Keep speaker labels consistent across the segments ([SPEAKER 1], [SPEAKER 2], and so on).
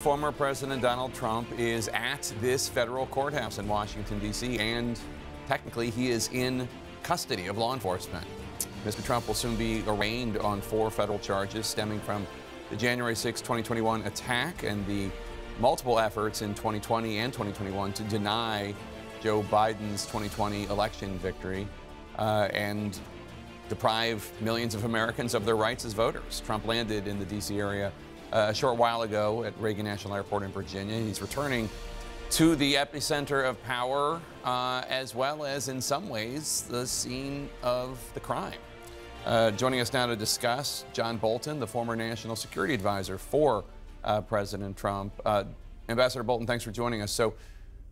[SPEAKER 1] Former President Donald Trump is at this federal courthouse in Washington, D.C., and technically he is in custody of law enforcement. Mr. Trump will soon be arraigned on 4 federal charges stemming from the January 6, 2021 attack and the multiple efforts in 2020 and 2021 to deny Joe Biden's 2020 election victory and deprive millions of Americans of their rights as voters. Trump landed in the D.C. area a short while ago at Reagan National Airport in Virginia. He's returning to the epicenter of power, as well as, in some ways, the scene of the crime. Joining us now to discuss, John Bolton, the former National Security Advisor for President Trump. Ambassador Bolton, thanks for joining us. So,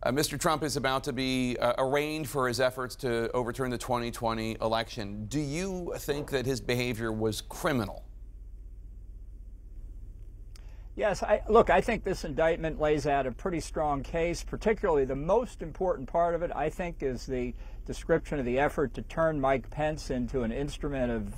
[SPEAKER 1] Mr. Trump is about to be arraigned for his efforts to overturn the 2020 election. Do you think that his behavior was criminal?
[SPEAKER 2] Yes, I think this indictment lays out a pretty strong case. Particularly the most important part of it, I think, is the description of the effort to turn Mike Pence into an instrument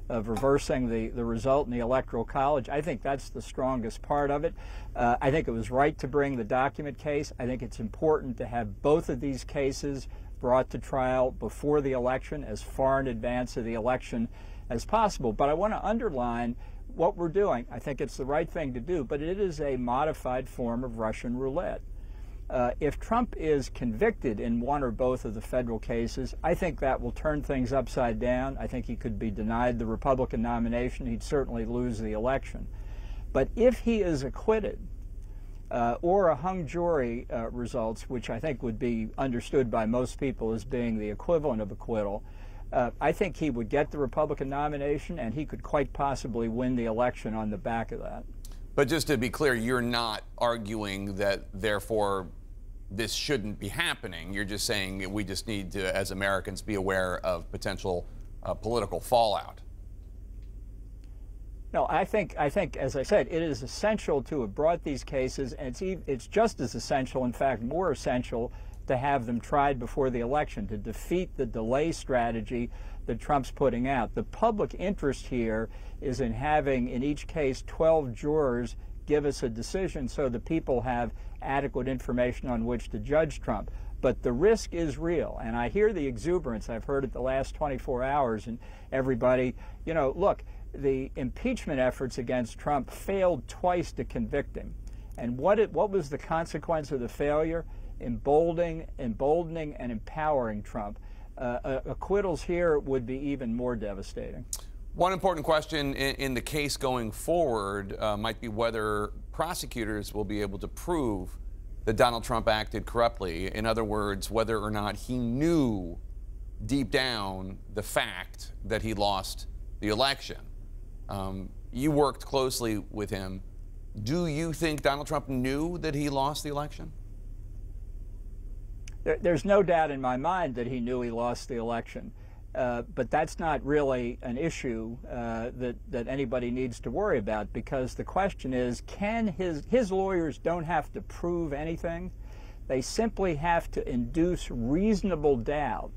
[SPEAKER 2] of reversing the result in the Electoral College. I think that's the strongest part of it. I think it was right to bring the document case. I think it's important to have both of these cases brought to trial before the election, as far in advance of the election as possible. But I want to underline what we're doing. I think it's the right thing to do, but it is a modified form of Russian roulette. If Trump is convicted in one or both of the federal cases, I think that will turn things upside down. I think he could be denied the Republican nomination. He'd certainly lose the election. But if he is acquitted, or a hung jury results, which I think would be understood by most people as being the equivalent of acquittal, I think he would get the Republican nomination, and he could quite possibly win the election on the back of that.
[SPEAKER 1] But just to be clear, you're not arguing that, therefore, this shouldn't be happening. You're just saying we just need to, as Americans, be aware of potential political fallout.
[SPEAKER 2] No, I think, as I said, it is essential to have brought these cases, and it's just as essential, in fact, more essential, to have them tried before the election, to defeat the delay strategy that Trump's putting out. The public interest here is in having, in each case, 12 jurors give us a decision so the people have adequate information on which to judge Trump. But the risk is real, and I hear the exuberance. I've heard it the last 24 hours, and everybody, you know, look, the impeachment efforts against Trump failed twice to convict him. And what was the consequence of the failure? Emboldening and empowering Trump. Acquittals here would be even more devastating.
[SPEAKER 1] One important question in the case going forward might be whether prosecutors will be able to prove that Donald Trump acted corruptly. In other words, whether or not he knew deep down the fact that he lost the election. You worked closely with him. Do you think Donald Trump knew that he lost the election?
[SPEAKER 2] There's no doubt in my mind that he knew he lost the election, but that's not really an issue that anybody needs to worry about, because the question is, can his lawyers don't have to prove anything. They simply have to induce reasonable doubt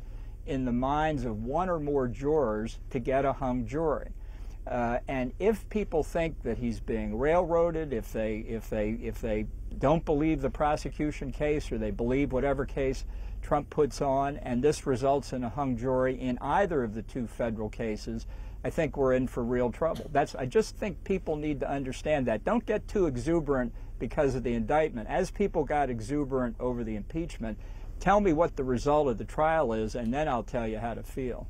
[SPEAKER 2] in the minds of one or more jurors to get a hung jury. And if people think that he's being railroaded, if they don't believe the prosecution case, or they believe whatever case Trump puts on, and this results in a hung jury in either of the 2 federal cases, I think we're in for real trouble. I just think people need to understand that. Don't get too exuberant because of the indictment. As people got exuberant over the impeachment, tell me what the result of the trial is, and then I'll tell you how to feel.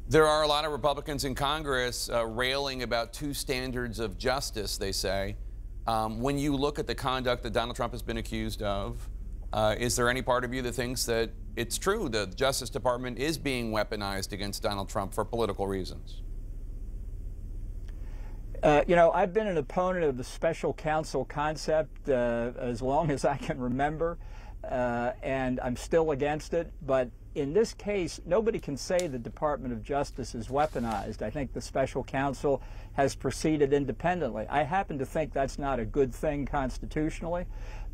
[SPEAKER 1] There are a lot of Republicans in Congress railing about 2 standards of justice, they say. When you look at the conduct that Donald Trump has been accused of, is there any part of you that thinks that it's true the Justice Department is being weaponized against Donald Trump for political reasons?
[SPEAKER 2] You know, I've been an opponent of the special counsel concept as long as I can remember, and I'm still against it. But in this case, nobody can say the Department of Justice is weaponized. I think the special counsel has proceeded independently. I happen to think that's not a good thing constitutionally,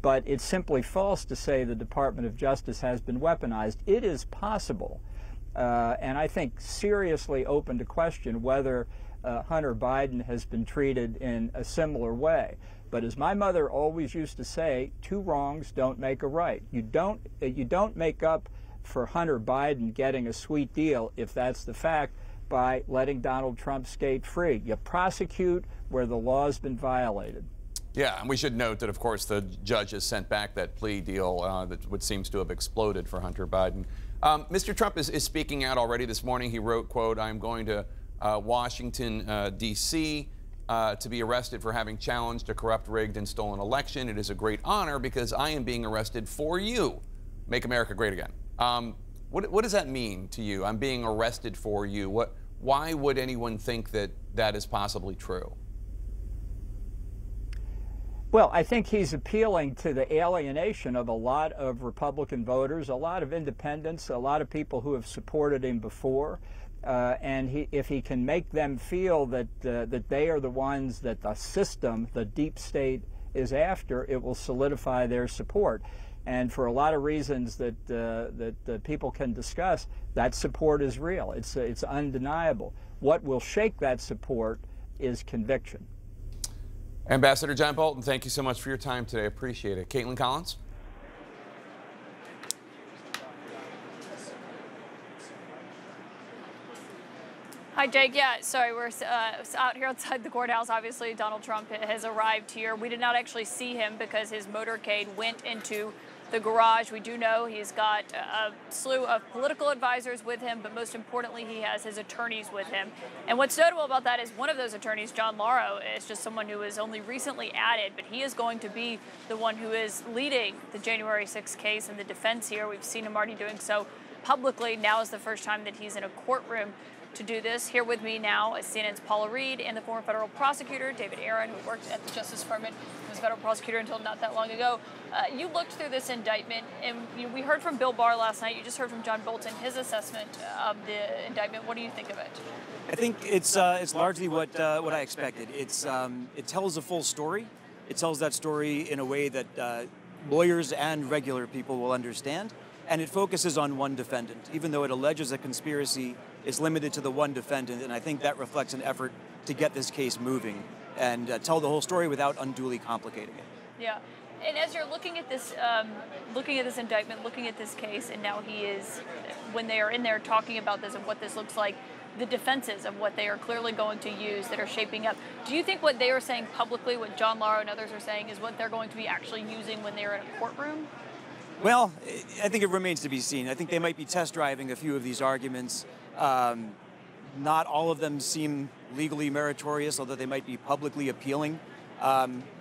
[SPEAKER 2] but it's simply false to say the Department of Justice has been weaponized. It is possible, and I think seriously open to question whether Hunter Biden has been treated in a similar way. But as my mother always used to say, two wrongs don't make a right. You don't make up for Hunter Biden getting a sweet deal, if that's the fact, by letting Donald Trump skate free. You prosecute where the law's been violated.
[SPEAKER 1] Yeah, and we should note that, of course, the judge has sent back that plea deal that seems to have exploded for Hunter Biden. Mr. Trump is speaking out already this morning. He wrote, quote, "I'm going to Washington, D.C. To be arrested for having challenged a corrupt, rigged, and stolen election. It is a great honor because I am being arrested for you. Make America great again." What does that mean to you? I'm being arrested for you. Why would anyone think that that is possibly true?
[SPEAKER 2] Well, I think he's appealing to the alienation of a lot of Republican voters, a lot of independents, a lot of people who have supported him before. And if he can make them feel that they are the ones that the system, the deep state, is after, it will solidify their support. And for a lot of reasons that people can discuss, that support is real. It's undeniable. What will shake that support is conviction.
[SPEAKER 1] Ambassador John Bolton, thank you so much for your time today. Appreciate it. Caitlin Collins?
[SPEAKER 3] Hi, Jake. Yeah, sorry, we're out here outside the courthouse. Obviously, Donald Trump has arrived here. We did not actually see him because his motorcade went into the garage. We do know he's got a slew of political advisors with him, but most importantly, he has his attorneys with him. And what's notable about that is one of those attorneys, John Lauro, is just someone who is only recently added, but he is going to be the one who is leading the January 6th case and the defense here. We've seen him already doing so publicly. Now is the first time that he's in a courtroom to do this. Here with me now is CNN's Paula Reed and the former federal prosecutor, David Aaron, who worked at the Justice Department, was a federal prosecutor until not that long ago. You looked through this indictment, and we heard from Bill Barr last night. You just heard from John Bolton, his assessment of the indictment. What do you think of it?
[SPEAKER 4] I think it's largely what I expected. It tells a full story. It tells that story in a way that lawyers and regular people will understand. And it focuses on one defendant, even though it alleges a conspiracy is limited to the one defendant. And I think that reflects an effort to get this case moving and tell the whole story without unduly complicating it.
[SPEAKER 3] Yeah. And as you're looking at this indictment, looking at this case, and now he is, when they are in there talking about this and what this looks like, the defenses of what they are clearly going to use that are shaping up. Do you think what they are saying publicly, what John Lauro and others are saying, is what they're going to be actually using when they're in a courtroom?
[SPEAKER 4] Well, I think it remains to be seen. I think they might be test driving a few of these arguments. Not all of them seem legally meritorious, although they might be publicly appealing.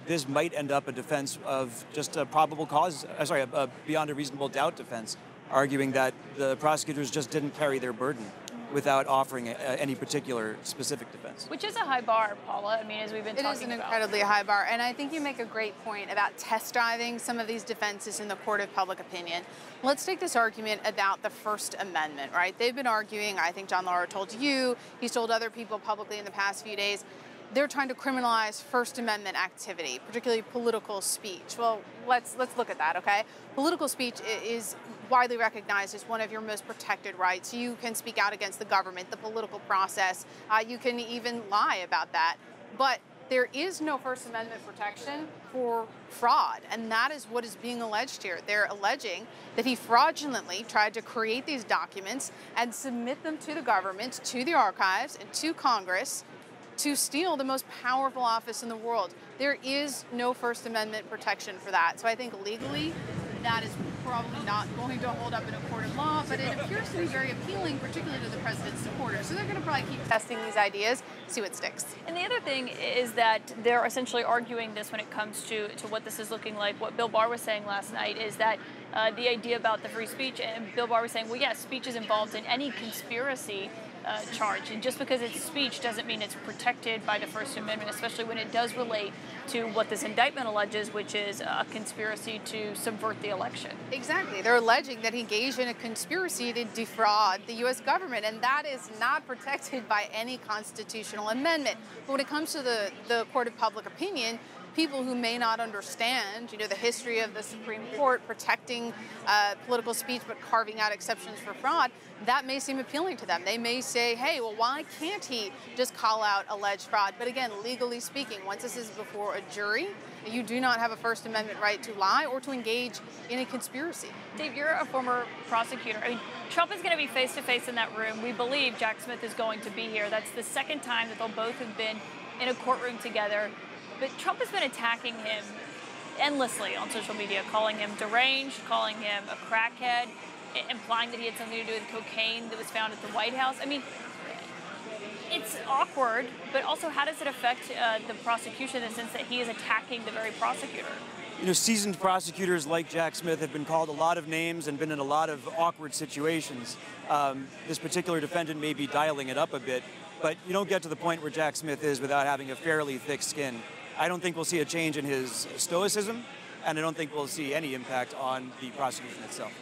[SPEAKER 4] This might end up a defense of just a probable cause, a beyond a reasonable doubt defense, arguing that the prosecutors just didn't carry their burden without offering any particular specific defense.
[SPEAKER 3] Which is a high bar, Paula. I mean, as we've been talking about.
[SPEAKER 5] It is an incredibly high bar, and I think you make a great point about test driving some of these defenses in the court of public opinion. Let's take this argument about the First Amendment, right? They've been arguing, I think John Lauro told you, he's told other people publicly in the past few days, they're trying to criminalize First Amendment activity, particularly political speech. Well, let's look at that, okay? Political speech is widely recognized as one of your most protected rights. You can speak out against the government, the political process. You can even lie about that. But there is no First Amendment protection for fraud, and that is what is being alleged here. They're alleging that he fraudulently tried to create these documents and submit them to the government, to the archives, and to Congress to steal the most powerful office in the world. There is no First Amendment protection for that. So I think legally, that is probably not going to hold up in a court of law, but it appears to be very appealing, particularly to the president's supporters. So they're going to probably keep testing these ideas, see what sticks.
[SPEAKER 3] And the other thing is that they're essentially arguing this when it comes to what this is looking like. What Bill Barr was saying last night is that the idea about the free speech, and Bill Barr was saying, well, yes, speech is involved in any conspiracy charge, and just because it's speech doesn't mean it's protected by the First Amendment, especially when it does relate to what this indictment alleges, which is a conspiracy to subvert the election.
[SPEAKER 5] Exactly. They're alleging that he engaged in a conspiracy to defraud the U.S. government, and that is not protected by any constitutional amendment. But when it comes to the court of public opinion, people who may not understand, the history of the Supreme Court protecting political speech but carving out exceptions for fraud, that may seem appealing to them. They may say, hey, well, why can't he just call out alleged fraud? But again, legally speaking, once this is before a jury, you do not have a First Amendment right to lie or to engage in a conspiracy.
[SPEAKER 3] Dave, you're a former prosecutor. I mean, Trump is going to be face-to-face in that room. We believe Jack Smith is going to be here. That's the second time that they'll both have been in a courtroom together. But Trump has been attacking him endlessly on social media, calling him deranged, calling him a crackhead, implying that he had something to do with cocaine that was found at the White House. I mean, it's awkward, but also how does it affect the prosecution in the sense that he is attacking the very prosecutor?
[SPEAKER 4] Seasoned prosecutors like Jack Smith have been called a lot of names and been in a lot of awkward situations. This particular defendant may be dialing it up a bit, but you don't get to the point where Jack Smith is without having a fairly thick skin. I don't think we'll see a change in his stoicism, and I don't think we'll see any impact on the prosecution itself.